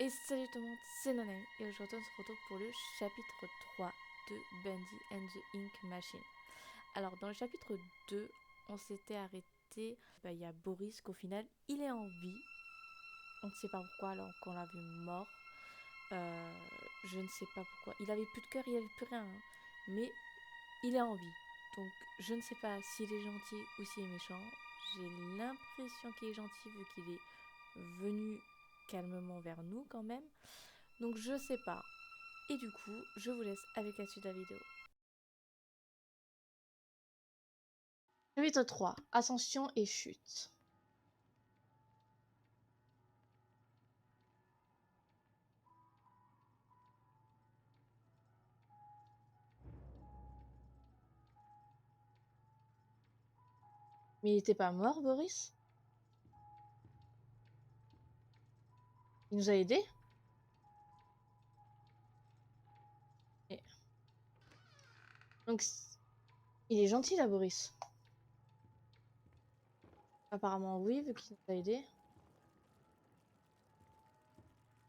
Et salut tout le monde, c'est Nonaine et aujourd'hui on se retrouve pour le chapitre 3 de Bundy and the Ink Machine. Alors dans le chapitre 2, on s'était arrêté, il y a Boris qu'au final il est en vie. On ne sait pas pourquoi alors qu'on l'a vu mort. Je ne sais pas pourquoi. Il avait plus de cœur, il avait plus rien. Hein. Mais il est en vie. Donc je ne sais pas s'il est gentil ou s'il est méchant. J'ai l'impression qu'il est gentil vu qu'il est venu calmement vers nous quand même. Donc je sais pas. Et du coup, je vous laisse avec la suite de la vidéo. Chapitre 3. Ascension et chute. Mais il était pas mort, Boris? Il nous a aidés? Et... Donc, il est gentil là, Boris. Apparemment oui, vu qu'il nous a aidés.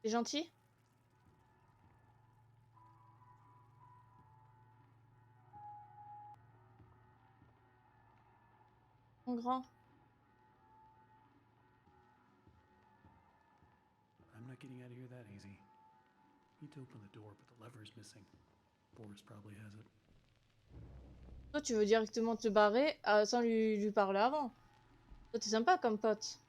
Il est gentil? Mon grand? I'm not getting out of here that easy. Need to open the door, but the lever is missing. Boris probably has it. Toi, tu veux directement te barrer sans lui parler avant. Toi, t'es sympa comme pote.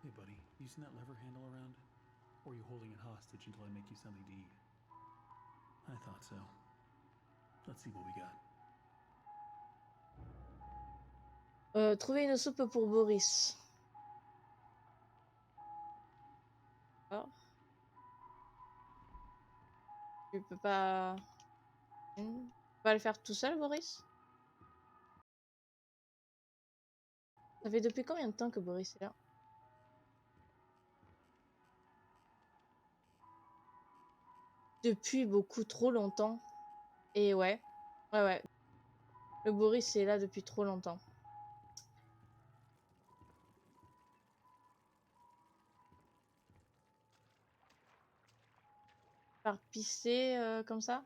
Hey, buddy, you seen that lever handle around? Or are you holding it hostage until I make you something to eat? I thought so. Let's see what we got. Trouver une soupe pour Boris. Alors, tu peux pas... Tu peux pas le faire tout seul, Boris? Ça fait depuis combien de temps que Boris est là? Depuis beaucoup trop longtemps. Et ouais. Ouais. Le Boris est là depuis trop longtemps. Par pisser comme ça?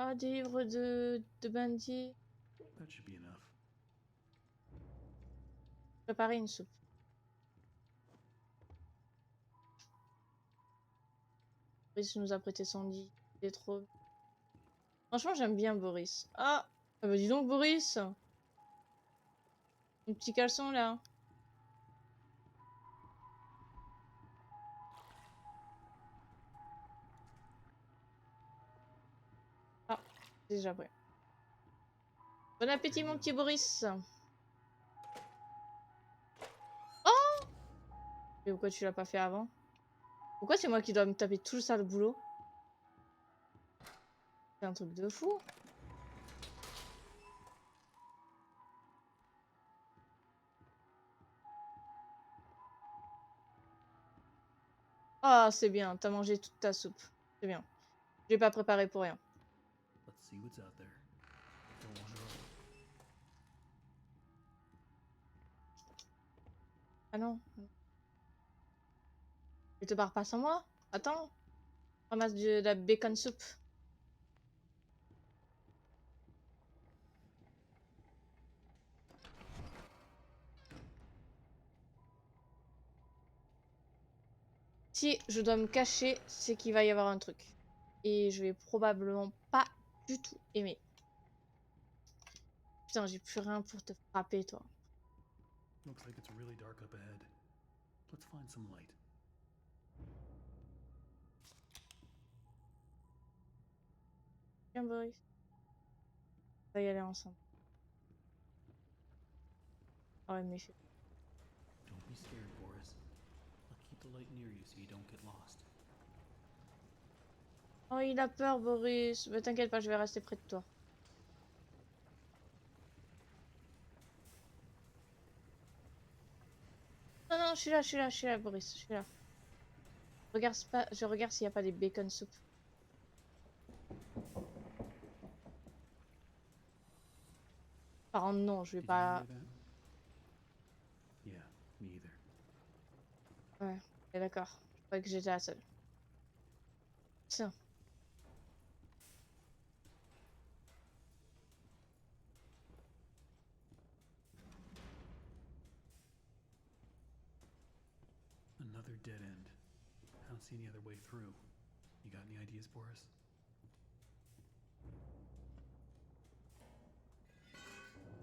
Ah, des livres de Bundy. That should be enough. Préparer une soupe. Boris nous a prêté son lit. Il est trop... Franchement, j'aime bien Boris. Ah, ah bah dis donc, Boris. Un petit caleçon, là. Ah, c'est déjà prêt. Bon appétit, mon petit Boris. Oh! Mais pourquoi tu l'as pas fait avant? Pourquoi c'est moi qui dois me taper tout le sale boulot? C'est un truc de fou. Ah, c'est bien, t'as mangé toute ta soupe. C'est bien. Je l'ai pas préparé pour rien. Let's see what's out there. Don't want it all. Ah non. Tu te barres pas sans moi? Attends. Ramasse de la bacon soup. Si je dois me cacher, c'est qu'il va y avoir un truc. Et je vais probablement pas du tout aimer. Putain, j'ai plus rien pour te frapper, toi. Looks like it's really dark up ahead. Let's find some light. Viens, Boris. On va y aller ensemble. Oh, ouais, mais Don't be scared, Boris. I'll keep the light near you so you don't get lost. Oh, il a peur, Boris. Mais t'inquiète pas, je vais rester près de toi. Non, non, je suis là, Boris, je suis là. Je regarde s'il n'y a pas des bacon soup. Par contre, non, je vais Did you pas. hear that? Yeah, me either. Ouais, ok, d'accord. Je croyais que j'étais la seule. Tiens. Another dead end. I don't see any other way through. You got any ideas for us?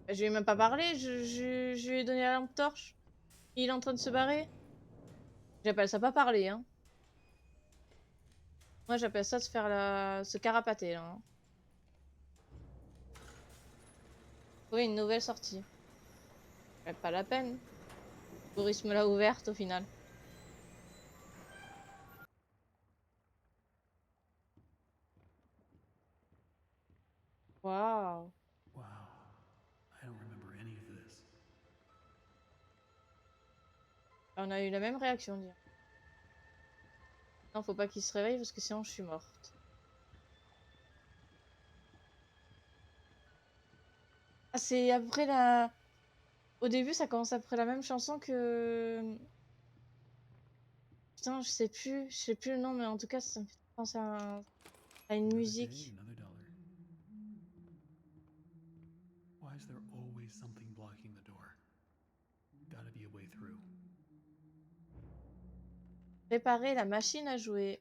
Je lui ai même pas parlé, je lui ai donné la lampe torche. Il est en train de se barrer. J'appelle ça pas parler, hein. Moi, j'appelle ça se carapater, là, hein. Oui, une nouvelle sortie. Pas la peine. Boris me l'a ouverte, au final. Waouh. Wow. I don't remember any of this. On a eu la même réaction, dire. Non, faut pas qu'il se réveille, parce que sinon, je suis morte. Ah, c'est après la... Au début, ça commence après la même chanson que... Putain, je sais plus le nom, mais en tout cas, ça me fait penser à une Another day, musique. another dollar. Why is there always something blocking the door? Gotta be a way through. Réparer la machine à jouer.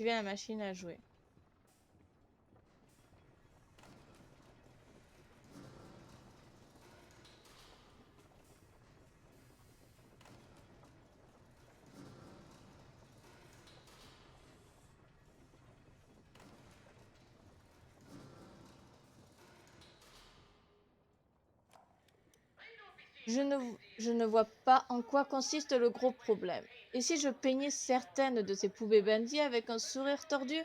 Activer la machine à jouer. Je ne vois pas en quoi consiste le gros problème. Et si je peignais certaines de ces poupées bandits avec un sourire tordu?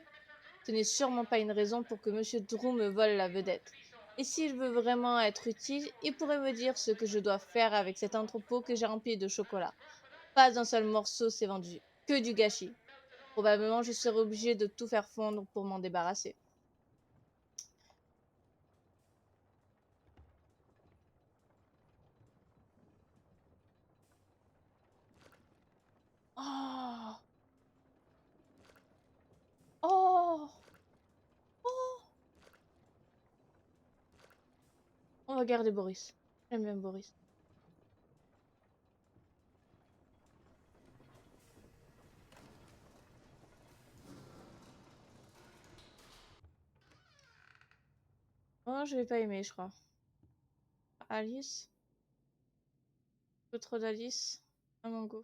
Ce n'est sûrement pas une raison pour que Monsieur Drew me vole la vedette. Et s'il veut vraiment être utile, il pourrait me dire ce que je dois faire avec cet entrepôt que j'ai rempli de chocolat. Pas un seul morceau s'est vendu, que du gâchis. Probablement je serai obligé de tout faire fondre pour m'en débarrasser. Oh! Oh! Oh! On va garder Boris. J'aime bien Boris. Oh, je vais pas aimer, je crois. Alice? Peu trop d'Alice à mon goût.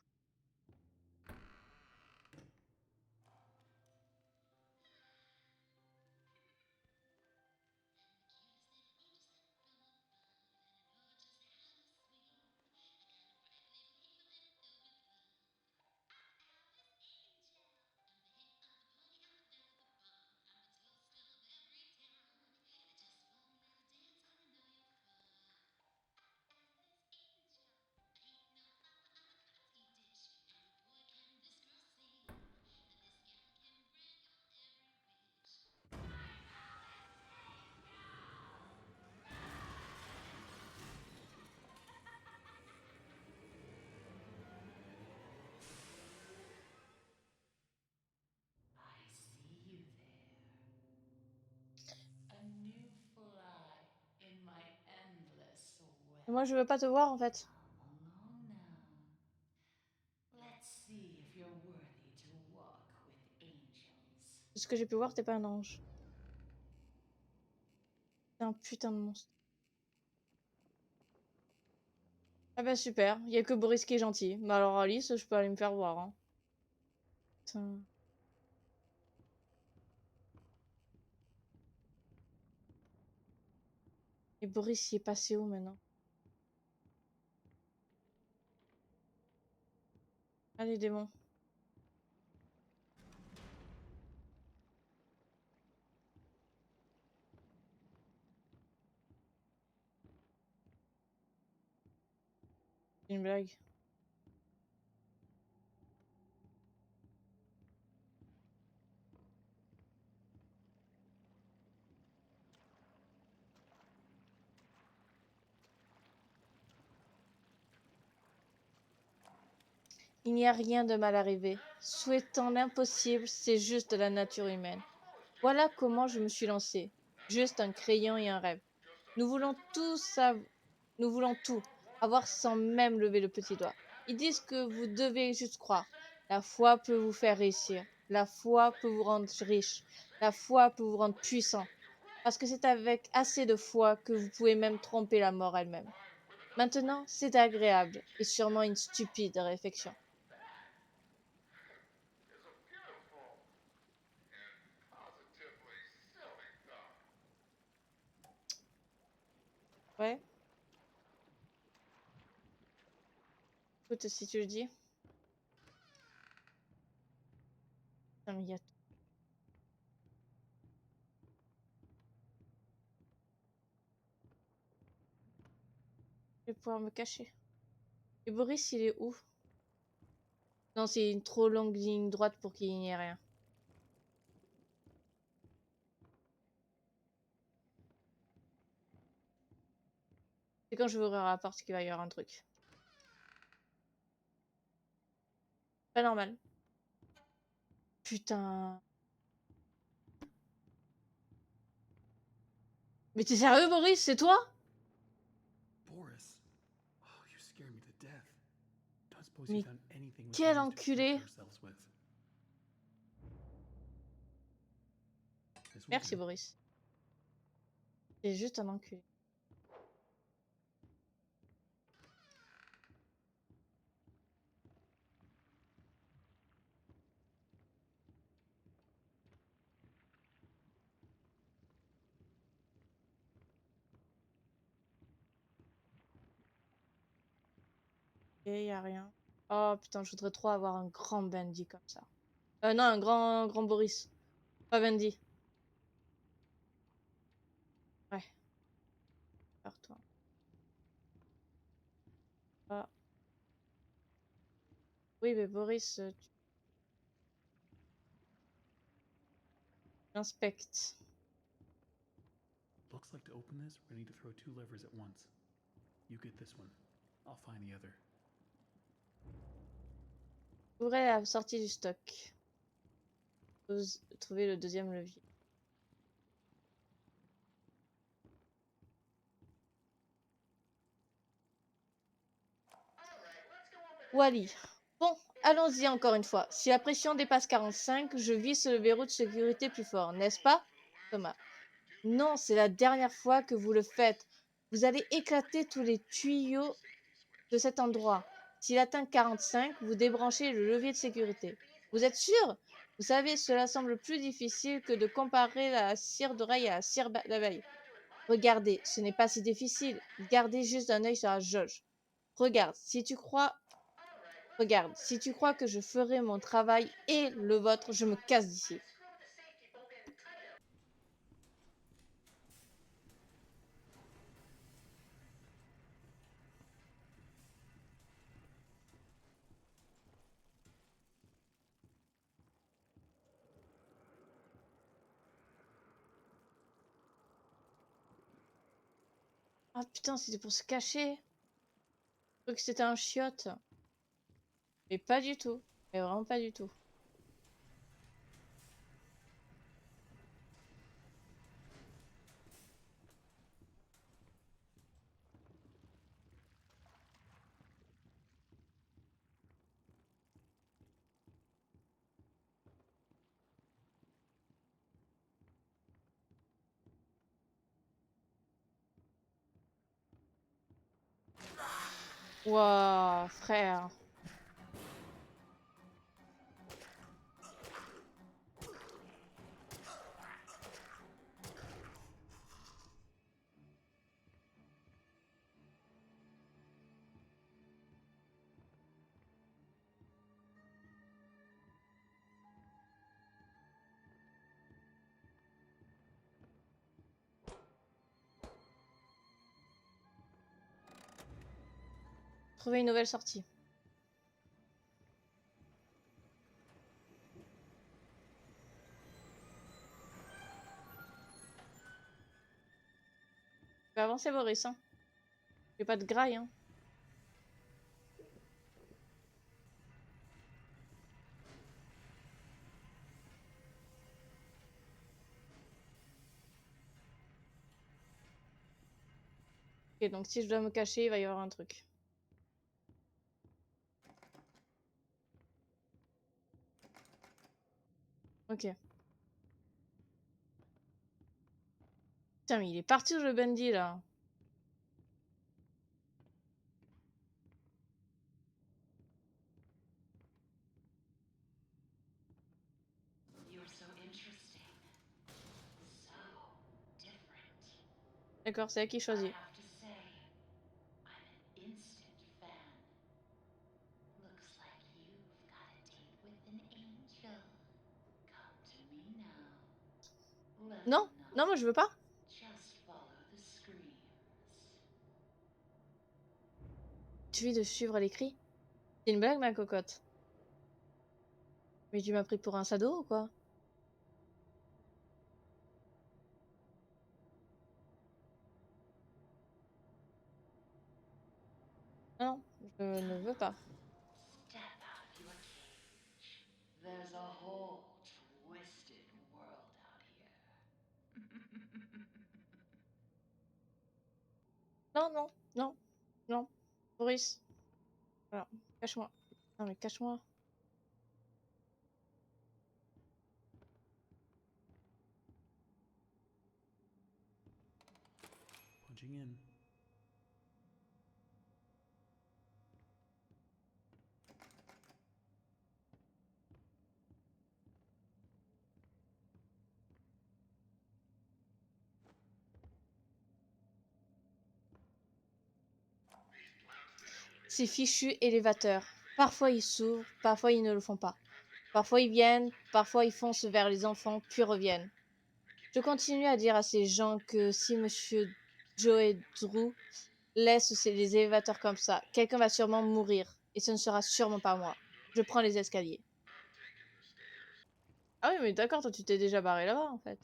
Moi, je veux pas te voir en fait. Come along now. Let's see if you're worthy to walk with angels. De ce que j'ai pu voir, t'es pas un ange. T'es un putain de monstre. Ah bah super, y a que Boris qui est gentil. Mais alors Alice, je peux aller me faire voir. Hein. Putain. Et Boris, il est passé où maintenant? Allez, démon. C'est une blague. Il n'y a rien de mal arrivé. Souhaitant l'impossible, c'est juste de la nature humaine. Voilà comment je me suis lancée. Juste un crayon et un rêve. Nous voulons Nous voulons tout avoir sans même lever le petit doigt. Ils disent que vous devez juste croire. La foi peut vous faire réussir. La foi peut vous rendre riche. La foi peut vous rendre puissant. Parce que c'est avec assez de foi que vous pouvez même tromper la mort elle-même. Maintenant, c'est agréable et sûrement une stupide réflexion. Ouais, écoute, si tu le dis. Putain, mais je vais pouvoir me cacher. Et Boris, il est où? Non, c'est une trop longue ligne droite pour qu'il n'y ait rien. C'est quand je vais ouvrir la porte qu'il va y avoir un truc. Pas normal. Putain. Mais t'es sérieux, Boris? C'est toi? Boris. Oh, you scared me to death. Don't suppose Mais you've done anything we quel can use to protect enculé! ourselves with. This will Merci, do. Boris. C'est juste un enculé. Et y a rien. Oh putain, je voudrais trop avoir un grand Bendy comme ça. Non, un grand Boris. Pas Bendy. Ouais, vers toi. Ah. Oui, mais Boris, tu inspectes. Looks like to open this, we're gonna need to throw 2 levers at once. You get this one. I'll find the other. Ouvrez la sortie du stock. Trouver le deuxième levier. Wally. Bon, allons-y encore une fois. Si la pression dépasse 45, je visse le verrou de sécurité plus fort, n'est-ce pas, Thomas? Non, c'est la dernière fois que vous le faites. Vous allez éclater tous les tuyaux de cet endroit. S'il atteint 45, vous débranchez le levier de sécurité. Vous êtes sûr? Vous savez, cela semble plus difficile que de comparer la cire d'oreille à la cire d'abeille. Regardez, ce n'est pas si difficile. Gardez juste un œil sur la jauge. Regarde, si tu crois que je ferai mon travail et le vôtre, je me casse d'ici. Ah putain, c'était pour se cacher. Je croyais que c'était un chiotte. Mais pas du tout. Mais vraiment pas du tout. Ouah, frère. Trouver une nouvelle sortie. Tu peux avancer, Boris, hein. J'ai pas de graille, hein. Ok, donc si je dois me cacher, il va y avoir un truc. Ok. Putain, mais il est parti le Bendy, là. You're so interesting. So different. D'accord, c'est elle qui I choisit. have to say, I'm an instant fan. Looks like you've got a date with an angel. Come to me now. Let Non, them know. non, moi je veux pas. Just follow the screams. Tu vis de suivre les cris. C'est une blague, ma cocotte. Mais tu m'as pris pour un sado ou quoi? Non, je ne veux pas. Step out of your cage. There's a whole twisted world out here. Non, non, non, non. Boris. Voilà, cache-moi. Non, mais cache-moi. Punching in. Ces fichus élévateurs. Parfois ils s'ouvrent, parfois ils ne le font pas. Parfois ils viennent, parfois ils foncent vers les enfants, puis reviennent. Je continue à dire à ces gens que si Monsieur Joe Drew laisse les élévateurs comme ça, quelqu'un va sûrement mourir. Et ce ne sera sûrement pas moi. Je prends les escaliers. Ah oui, mais d'accord, toi tu t'es déjà barré là-bas en fait.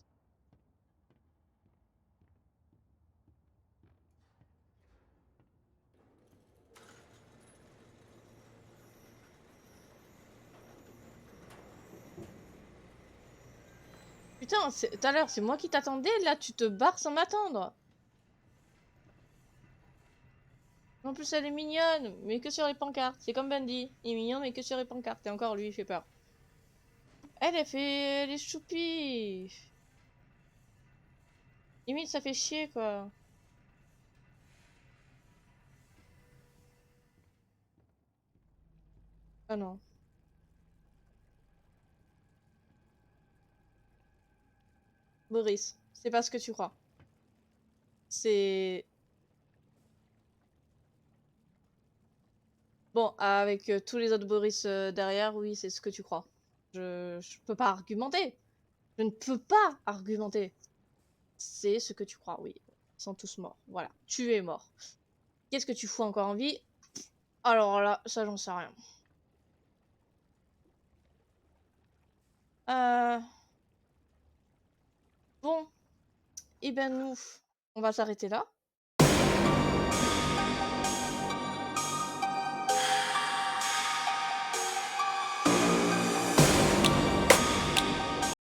Putain, tout à l'heure, c'est moi qui t'attendais, là tu te barres sans m'attendre. En plus, elle est mignonne, mais que sur les pancartes. C'est comme Bundy. Il est mignon, mais que sur les pancartes. Et encore, lui, il fait peur. Elle fait les choupis. Limite, ça fait chier, quoi. Ah non. Boris, c'est pas ce que tu crois. C'est... Bon, avec tous les autres Boris derrière, oui, c'est ce que tu crois. Je peux pas argumenter. Je ne peux pas argumenter. C'est ce que tu crois, oui. Ils sont tous morts. Voilà. Tu es mort. Qu'est-ce que tu fous encore en vie? Alors là, ça, j'en sais rien. Euh... Bon. Eh ben nous, on va s'arrêter là.